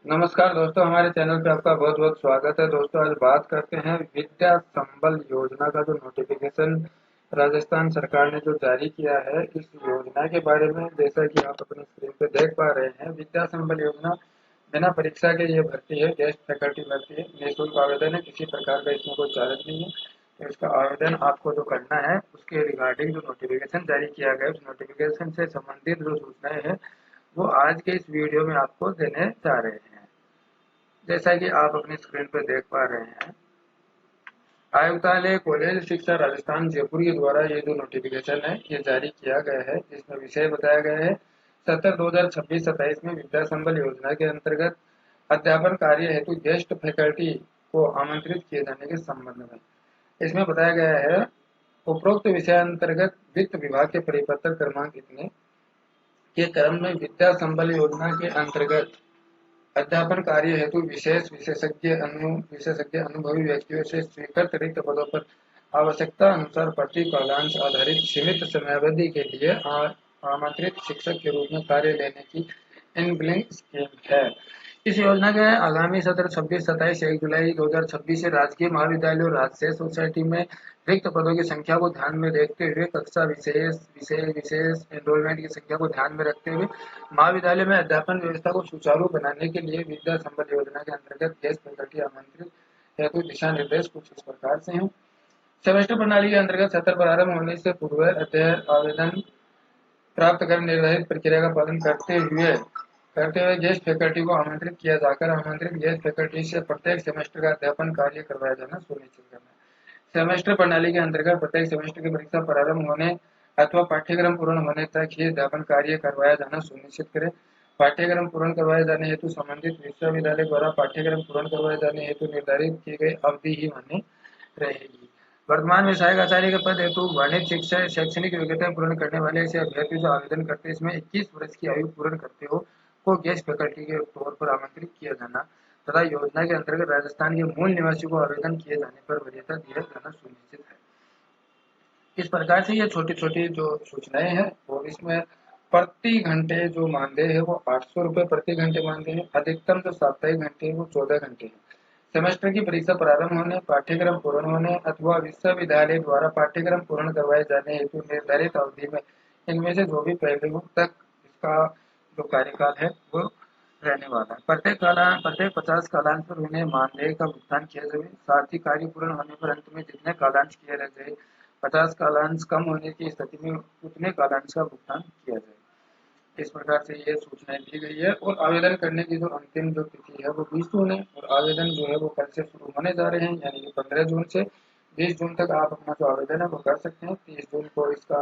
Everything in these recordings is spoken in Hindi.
नमस्कार दोस्तों, हमारे चैनल पे आपका बहुत बहुत स्वागत है। दोस्तों, आज बात करते हैं विद्या संबल योजना का जो नोटिफिकेशन राजस्थान सरकार ने जो जारी किया है, इस योजना के बारे में। जैसा कि आप अपनी स्क्रीन पे देख पा रहे हैं, विद्या संबल योजना बिना परीक्षा के ये भर्ती है, गेस्ट फैकल्टी भर्ती है, निःशुल्क आवेदन है, किसी प्रकार का इसमें कोई चार्ज नहीं है। तो इसका आवेदन आपको जो करना है, उसके रिगार्डिंग जो नोटिफिकेशन जारी किया गया है, उस नोटिफिकेशन से संबंधित जो सूचनाएं हैं वो आज के इस वीडियो में आपको देने जा रहे हैं। जैसा कि आप अपनी स्क्रीन पर देख पा रहे हैं, आयुक्तालय कॉलेज शिक्षा राजस्थान जयपुर के द्वारा ये जो नोटिफिकेशन है ये जारी किया गया है, जिसमें विषय बताया गया है 17/2026-27 में विद्या संबल योजना के अंतर्गत अध्यापन कार्य हेतु गेस्ट फैकल्टी को आमंत्रित किए जाने के संबंध में। इसमें बताया गया है, उपरोक्त विषय अंतर्गत वित्त विभाग के परिपत्र क्रमांक इतने के क्रम में विद्या संबल योजना के अंतर्गत अध्यापन कार्य हेतु विशेषज्ञ अनुभवी व्यक्तियों से स्वीकृत रिक्त पदों पर आवश्यकता अनुसार प्रति कालांश आधारित सीमित समयावधि के लिए आमंत्रित शिक्षक के रूप में कार्य लेने की इनबिल्डिंग स्कीम है। इस योजना के आगामी सत्र 26-27 1 जुलाई 2026 से राजकीय महाविद्यालय और राजकीय सोसाइटी में रिक्त पदों की संख्या को ध्यान में देखते हुए कक्षा विशेष विषय विशेष एनरोलमेंट की संख्या को ध्यान में रखते हुए महाविद्यालय में अध्यापन व्यवस्था को सुचारू बनाने के लिए विद्या संबल योजना के अंतर्गत गेस्ट फैकल्टी आमंत्रित हेतु दिशा निर्देश कुछ इस प्रकार से हैं। सेमेस्टर प्रणाली के अंतर्गत सत्र प्रारंभ होने से पूर्व अध्ययन आवेदन प्राप्त कर निर्धारित प्रक्रिया का पालन करते हुए गेस्ट फैकल्टी को आमंत्रित किया जाकर आमंत्रित गेस्ट फैकल्टी से प्रत्येक सेमेस्टर का अध्यापन कार्य करवाया जाना सुनिश्चित करना। सेमेस्टर प्रणाली के अंतर्गत प्रत्येक सेमेस्टर की परीक्षा प्रारंभ होने अथवा पाठ्यक्रम पूर्ण होने तक ही अध्यापन कार्य करवाया जाना सुनिश्चित करें। पाठ्यक्रम पूर्ण करवाए जाने हेतु संबंधित विश्वविद्यालय द्वारा पाठ्यक्रम पूर्ण करवाए जाने हेतु निर्धारित की गई अवधि ही मान्य रहेगी। वर्तमान में सहायक आचार्य के पद हेतु वाणिज्य शिक्षा शैक्षणिक योग्यता पूर्ण करने वाले ऐसे अभ्यर्थी जो आवेदन करते हैं, इसमें 21 वर्ष की आयु पूर्ण करते हो को गेस्ट फैकल्टी के तौर पर आमंत्रित किया जाना तथा योजना के अंतर्गत राजस्थान के मूल निवासी को आवेदन किए जाने पर वरीयता दिया जाना सुनिश्चित है। इस प्रकार से ये छोटी छोटी जो सूचनाएं हैं, और इसमें प्रति घंटे जो मानदेय है वो 800 रुपये प्रति घंटे मानदेय है। अधिकतम जो साप्ताहिक घंटे है वो 14 घंटे है। सेमेस्टर की परीक्षा प्रारंभ होने, पाठ्यक्रम पूर्ण होने अथवा विश्वविद्यालय द्वारा पाठ्यक्रम पूर्ण करवाए जाने हेतु निर्धारित अवधि में इनमें से जो भी पहले हो तक इसका जो कार्यकाल है वो रहने वाला है। प्रत्येक 50 कालांश पर उन्हें मानदेय का भुगतान किया जाए। साथ ही कार्य पूर्ण होने पर अंत में जितने कालांश किए रह गए, 50 कालांश कम होने की स्थिति में उतने कालांश का भुगतान किया जाए। इस प्रकार से ये सूचनाएं दी गई है। और आवेदन करने की जो अंतिम जो तिथि है वो 20 जून है, और आवेदन जो है वो कल से शुरू होने जा रहे हैं, यानी कि 15 जून से 20 जून तक आप अपना जो आवेदन है वो कर सकते हैं। 30 जून को इसका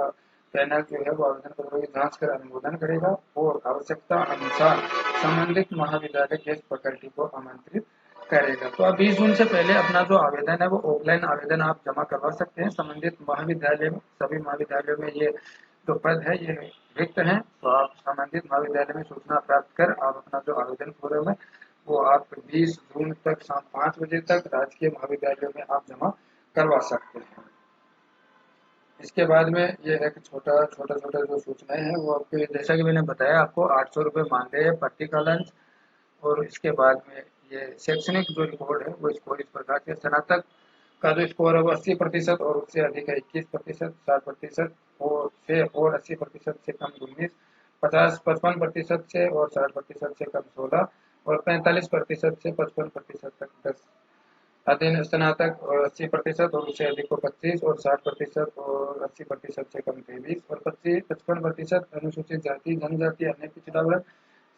पैनल जो है वो आवेदन पत्रों की जांच कर अनुमोदन करेगा और आवश्यकता अनुसार संबंधित महाविद्यालय गेस्ट फैकल्टी को आमंत्रित करेगा। तो अब 20 जून से पहले अपना जो आवेदन है वो ऑफलाइन आवेदन आप जमा करवा सकते हैं संबंधित महाविद्यालय में। सभी महाविद्यालयों में ये जो पद है ये रिक्त हैं, तो आप संबंधित महाविद्यालय में सूचना प्राप्त कर आप अपना जो आवेदन फॉर्म है वो आप 20 जून तक शाम 5 बजे तक राजकीय महाविद्यालयों में आप जमा करवा सकते हैं। इसके बाद में ये एक छोटा छोटा जो सूचनाएं हैं वो आपको, जैसा कि मैंने बताया आपको, 800 रुपये मानदेय है प्रति कालांश। और इसके बाद में ये शैक्षणिक जो रिकॉर्ड है वो स्कोर इस प्रकार से, स्नातक का जो स्कोर है वो 80% और उससे अधिक है 21%, 60% और 80% से कम 19, 55% से और 60% से कम 16 और 45% से 55% तक 10। अधीन स्नातक और 80% और उससे अधिक को 25 और 60% और 80% से कम 23 और 55% अनुसूचित जाति जनजाति अन्य पिछड़ा वर्ग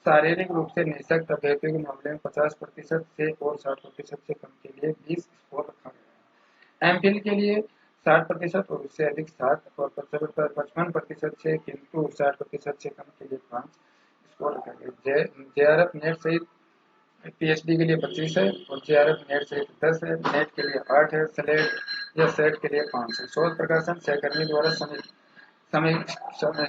शारीरिक रूप से निःशक्त अभ्यर्थियों के मामले में 50% से और 60% से कम के लिए 20 स्कोर रखा गया है। एमफिल के लिए 60% और उससे अधिक 7 और 55% से किंतु 60% से कम के लिए 5 स्कोर रखा गया। जेआरएफ नेट सहित पीएचडी के लिए 25 है और जेआरएफ नेट सहित 10 है, नेट के लिए 8 है, स्लेट या सेट के लिए 5 है। शोध प्रकाशन सहकर्मी द्वारा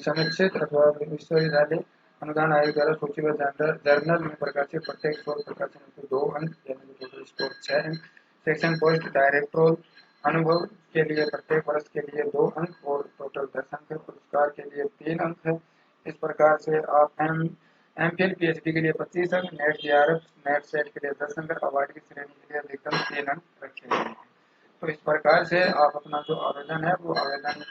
समीक्षित अथवा विश्वविद्यालय अनुदान आयोग द्वारा सूचीबद्ध जर्नल में प्रकाशित प्रत्येक शोध प्रकाशन हेतु 2 अंक यानी कि टोटल स्कोर 6 अंक। सेक्शन पोस्ट डायरेक्टोरल अनुभव के लिए प्रत्येक वर्ष के लिए 2 अंक और टोटल 10 अंक है। पुरस्कार के लिए 3 अंक है। इस प्रकार से आप एमफिल पीएचडी के लिए 25 अंक, नेट जेआरएफ नेट सेट के लिए 10 अंक, अवार्ड की श्रेणी के लिए अधिकतम 3 अंक रखे गए हैं। तो इस प्रकार से आप अपना जो आवेदन है वो आवेदन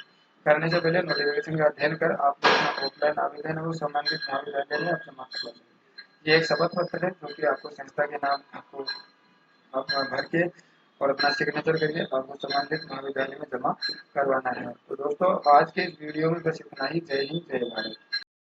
करने से पहले नोटिफिकेशन का अध्ययन कर आप अपना ऑफलाइन आवेदन है वो संबंधित महाविद्यालय में आप जमा कर सकते। ये एक शपथ पत्र है जो कि आपको संस्था के नाम आपको अपना भर के और अपना सिग्नेचर करके आपको संबंधित महाविद्यालय में जमा करवाना है। तो दोस्तों आज के इस वीडियो में बस इतना ही। जय हिंद, जय भारत।